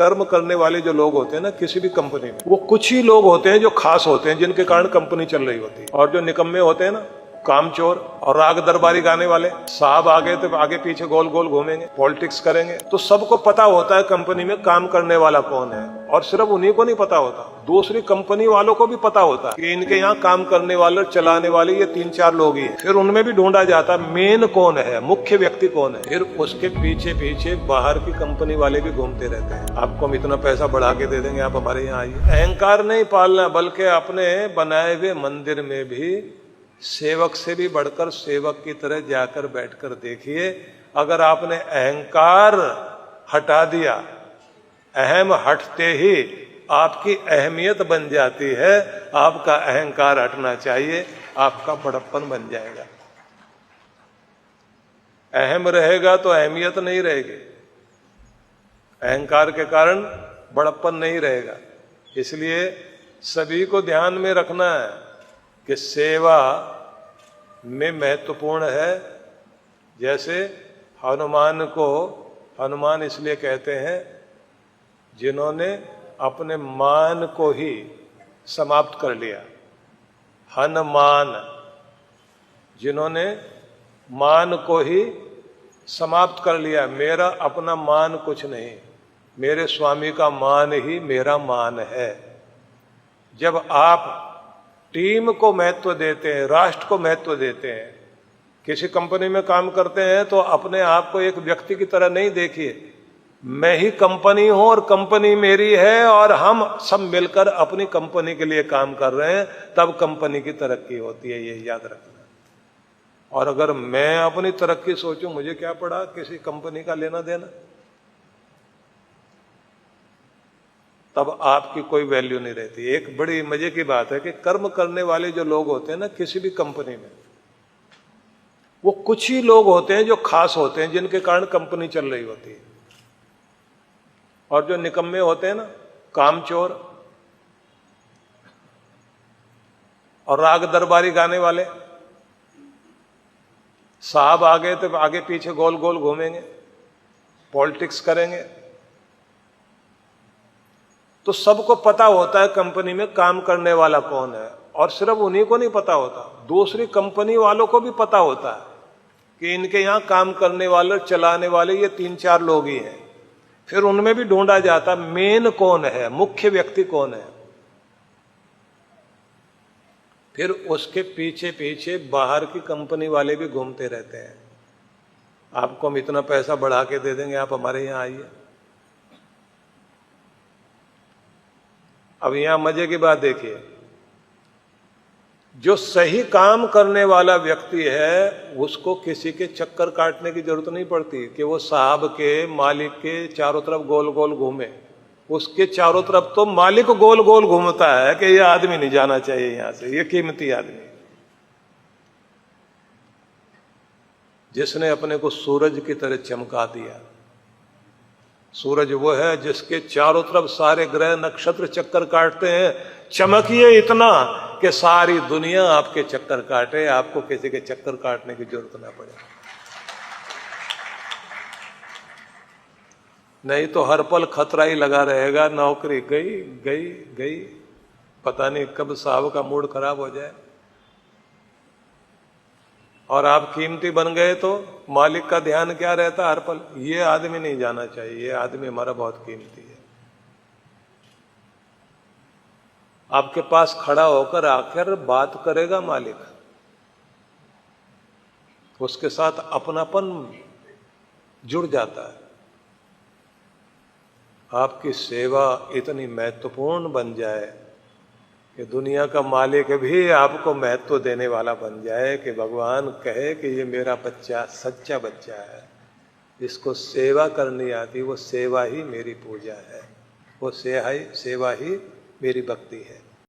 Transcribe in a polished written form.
कर्म करने वाले जो लोग होते हैं ना किसी भी कंपनी में, वो कुछ ही लोग होते हैं जो खास होते हैं, जिनके कारण कंपनी चल रही होती है। और जो निकम्मे होते हैं ना, कामचोर और राग दरबारी गाने वाले, साहब आगे तो आगे पीछे गोल गोल घूमेंगे, पॉलिटिक्स करेंगे। तो सबको पता होता है कंपनी में काम करने वाला कौन है, और सिर्फ उन्हीं को नहीं पता होता, दूसरी कंपनी वालों को भी पता होता है कि इनके यहाँ काम करने वाले, चलाने वाले ये 3-4 लोग ही हैं। फिर उनमें भी ढूंढा जाता है मेन कौन है, मुख्य व्यक्ति कौन है। फिर उसके पीछे पीछे बाहर की कंपनी वाले भी घूमते रहते हैं। आपको हम इतना पैसा बढ़ा के दे देंगे, आप हमारे यहाँ आइए। अहंकार नहीं पालना, बल्कि अपने बनाए हुए मंदिर में भी सेवक से भी बढ़कर सेवक की तरह जाकर बैठकर देखिए। अगर आपने अहंकार हटा दिया, अहम हटते ही आपकी अहमियत बन जाती है। आपका अहंकार हटना चाहिए, आपका बड़प्पन बन जाएगा। अहम रहेगा तो अहमियत नहीं रहेगी, अहंकार के कारण बड़प्पन नहीं रहेगा। इसलिए सभी को ध्यान में रखना है कि सेवा में महत्वपूर्ण है। जैसे हनुमान को हनुमान इसलिए कहते हैं जिन्होंने अपने मान को ही समाप्त कर लिया। हनुमान, जिन्होंने मान को ही समाप्त कर लिया। मेरा अपना मान कुछ नहीं, मेरे स्वामी का मान ही मेरा मान है। जब आप टीम को महत्व देते हैं, राष्ट्र को महत्व देते हैं, किसी कंपनी में काम करते हैं तो अपने आप को एक व्यक्ति की तरह नहीं देखिए। मैं ही कंपनी हूं और कंपनी मेरी है, और हम सब मिलकर अपनी कंपनी के लिए काम कर रहे हैं, तब कंपनी की तरक्की होती है, ये याद रखना। और अगर मैं अपनी तरक्की सोचूं, मुझे क्या पड़ा किसी कंपनी का लेना देना, तब आपकी कोई वैल्यू नहीं रहती। एक बड़ी मजे की बात है कि कर्म करने वाले जो लोग होते हैं ना किसी भी कंपनी में, वो कुछ ही लोग होते हैं जो खास होते हैं, जिनके कारण कंपनी चल रही होती है। और जो निकम्मे होते हैं ना, कामचोर और राग दरबारी गाने वाले, साहब आगे तो आगे पीछे गोल गोल घूमेंगे, पॉलिटिक्स करेंगे। तो सबको पता होता है कंपनी में काम करने वाला कौन है, और सिर्फ उन्हीं को नहीं पता होता, दूसरी कंपनी वालों को भी पता होता है कि इनके यहाँ काम करने वाले, चलाने वाले ये 3-4 लोग ही हैं। फिर उनमें भी ढूंढा जाता मेन कौन है, मुख्य व्यक्ति कौन है। फिर उसके पीछे पीछे बाहर की कंपनी वाले भी घूमते रहते हैं। आपको हम इतना पैसा बढ़ा के दे देंगे, आप हमारे यहाँ आइए। अब यहां मजे की बात देखिए, जो सही काम करने वाला व्यक्ति है उसको किसी के चक्कर काटने की जरूरत नहीं पड़ती कि वो साहब के, मालिक के चारों तरफ गोल गोल घूमे। उसके चारों तरफ तो मालिक गोल गोल घूमता है कि ये आदमी नहीं जाना चाहिए यहां से, ये कीमती आदमी। जिसने अपने को सूरज की तरह चमका दिया। सूरज वो है जिसके चारों तरफ सारे ग्रह नक्षत्र चक्कर काटते हैं। चमकिए इतना कि सारी दुनिया आपके चक्कर काटे, आपको किसी के चक्कर काटने की जरूरत ना पड़े। नहीं तो हर पल खतरा ही लगा रहेगा, नौकरी गई गई गई, पता नहीं कब साहब का मूड खराब हो जाए। और आप कीमती बन गए तो मालिक का ध्यान क्या रहता हर पल, ये आदमी नहीं जाना चाहिए, ये आदमी हमारा बहुत कीमती है। आपके पास खड़ा होकर आकर बात करेगा मालिक, उसके साथ अपनापन जुड़ जाता है। आपकी सेवा इतनी महत्वपूर्ण बन जाए कि दुनिया का मालिक भी आपको महत्व देने वाला बन जाए, कि भगवान कहे कि ये मेरा बच्चा सच्चा बच्चा है, इसको सेवा करनी आती, वो सेवा ही मेरी पूजा है, वो सेवा ही मेरी भक्ति है।